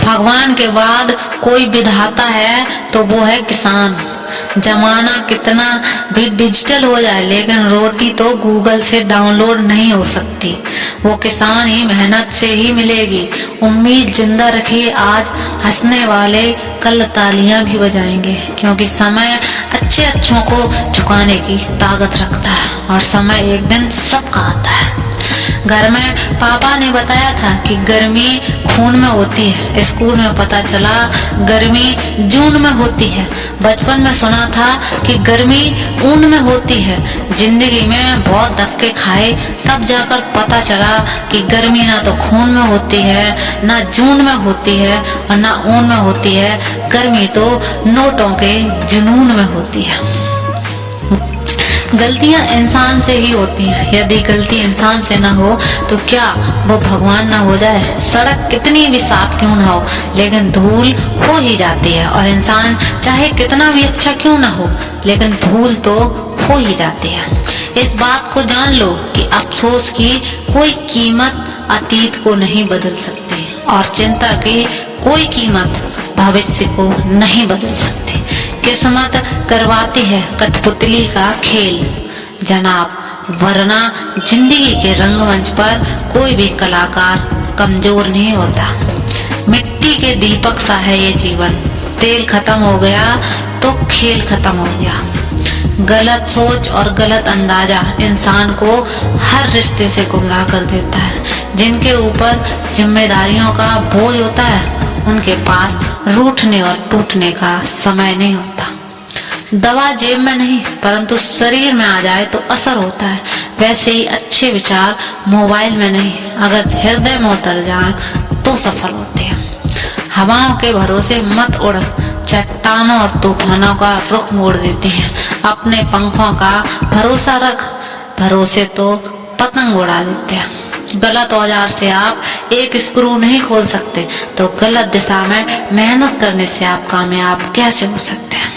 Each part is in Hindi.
भगवान के बाद कोई विधाता है तो वो है किसान। जमाना कितना भी डिजिटल हो जाए, लेकिन रोटी तो गूगल से डाउनलोड नहीं हो सकती, वो किसान ही मेहनत से ही मिलेगी। उम्मीद जिंदा रखिए, आज हंसने वाले कल तालियां भी बजाएंगे, क्योंकि समय अच्छे अच्छों को झुकाने की ताकत रखता है और समय एक दिन सबका आता है। घर में पापा ने बताया था कि गर्मी खून में होती है, स्कूल में पता चला गर्मी जून में होती है। बचपन में सुना था कि गर्मी ऊन में होती है। जिंदगी में बहुत धक्के खाए, तब जाकर पता चला कि गर्मी ना तो खून में होती है, ना जून में होती है और ना ऊन में होती है। गर्मी तो नोटों के जुनून में होती है। गलतियां इंसान से ही होती हैं। यदि गलती इंसान से ना हो तो क्या वो भगवान ना हो जाए? सड़क कितनी भी साफ क्यों ना हो, लेकिन धूल हो ही जाती है, और इंसान चाहे कितना भी अच्छा क्यों ना हो, लेकिन भूल तो हो ही जाती है। इस बात को जान लो कि अफसोस की कोई कीमत अतीत को नहीं बदल सकती, और चिंता की कोई कीमत भविष्य को नहीं बदल सकती। किस्मत करवाती है कठपुतली का खेल जनाब, वरना जिंदगी के रंगमंच पर कोई भी कलाकार कमजोर नहीं होता। मिट्टी के दीपक सा है ये जीवन, तेल खत्म हो गया तो खेल खत्म हो गया। गलत सोच और गलत अंदाजा इंसान को हर रिश्ते से गुमराह कर देता है। जिनके ऊपर जिम्मेदारियों का बोझ होता है, उनके पास रूठने और टूटने का समय नहीं होता। दवा जेब में नहीं, परंतु शरीर में आ जाए तो असर होता है। वैसे ही अच्छे विचार मोबाइल में नहीं, अगर हृदय में उतर जाए तो सफल होते हैं। हवाओं के भरोसे मत उड़, चट्टानों और तूफानों का रुख मोड़ देती हैं। अपने पंखों का भरोसा रख, भरोसे तो पतंग उड़ा देते हैं। गलत औजार से आप एक स्क्रू नहीं खोल सकते, तो गलत दिशा में मेहनत करने से आप कामयाब कैसे हो सकते हैं?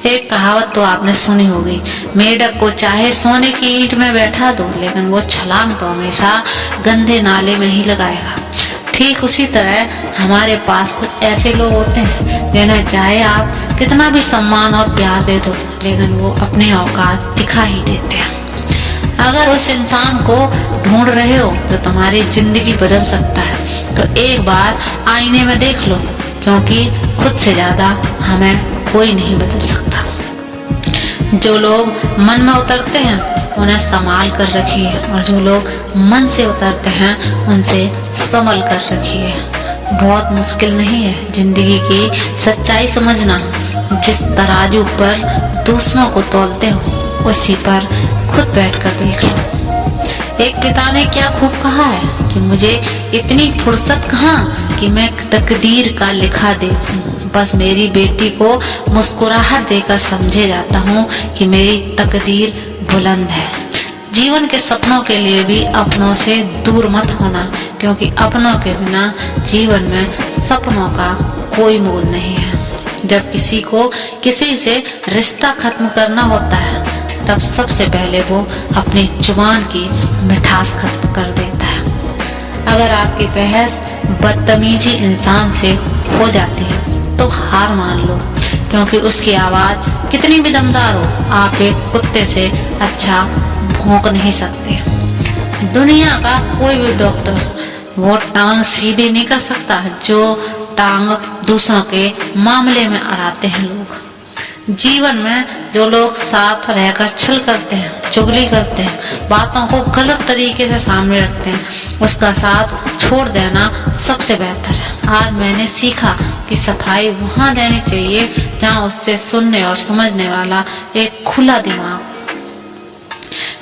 एक कहावत तो आपने सुनी होगी, मेढक को चाहे सोने की ईंट में बैठा दो, लेकिन वो छलांग तो हमेशा गंदे नाले में ही लगाएगा। ठीक उसी तरह हमारे पास कुछ ऐसे लोग होते हैं जिन्हें चाहे आप कितना भी सम्मान और प्यार दे दो, लेकिन वो अपनी औकात दिखा ही देते हैं। अगर उस इंसान को ढूंढ रहे हो जो तुम्हारी जिंदगी बदल सकता है, तो एक बार आईने में देख लो, क्योंकि खुद से ज्यादा हमें कोई नहीं बदल सकता। जो लोग मन में उतरते हैं उन्हें संभाल कर रखिए, और जो लोग मन से उतरते हैं उनसे संभल कर रखिए। बहुत मुश्किल नहीं है जिंदगी की सच्चाई समझना। जिस तराजू पर दूसरों को तौलते हो, उसी पर खुद बैठकर देख लो। एक पिता ने क्या खूब कहा है कि मुझे इतनी फुर्सत कहाँ कि मैं तकदीर का लिखा देखूं। बस मेरी बेटी को मुस्कुराहट देकर समझे जाता हूँ कि मेरी तकदीर बुलंद है। जीवन के सपनों के लिए भी अपनों से दूर मत होना, क्योंकि अपनों के बिना जीवन में सपनों का कोई मोल नहीं है। जब किसी को किसी से रिश्ता खत्म करना होता है, तब सबसे पहले वो अपनी जुबान की मिठास खत्म कर देता है। अगर आपकी बहस बदतमीजी इंसान से हो जाती है तो हार मान लो, क्योंकि उसकी आवाज कितनी भी दमदार हो, आप एक कुत्ते से अच्छा भौंक नहीं सकते। दुनिया का कोई भी डॉक्टर वो टांग सीधी नहीं कर सकता जो टांग दूसरों के मामले में अड़ाते हैं लोग। जीवन में जो लोग साथ रहकर छल करते हैं, चुगली करते हैं, बातों को गलत तरीके से सामने रखते हैं, उसका साथ छोड़ देना सबसे बेहतर है। आज मैंने सीखा कि सफाई वहां देनी चाहिए जहां उससे सुनने और समझने वाला एक खुला दिमाग।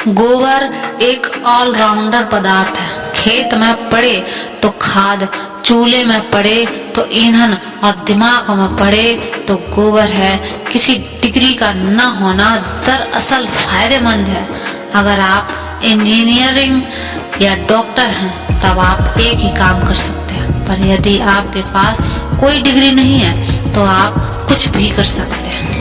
गोबर एक ऑलराउंडर पदार्थ है। खेत में पड़े तो खाद, चूल्हे में पड़े तो ईंधन, और दिमाग में पड़े तो गोबर है। किसी डिग्री का न होना दरअसल फायदेमंद है। अगर आप इंजीनियरिंग या डॉक्टर हैं तब आप एक ही काम कर सकते हैं, पर यदि आपके पास कोई डिग्री नहीं है तो आप कुछ भी कर सकते हैं।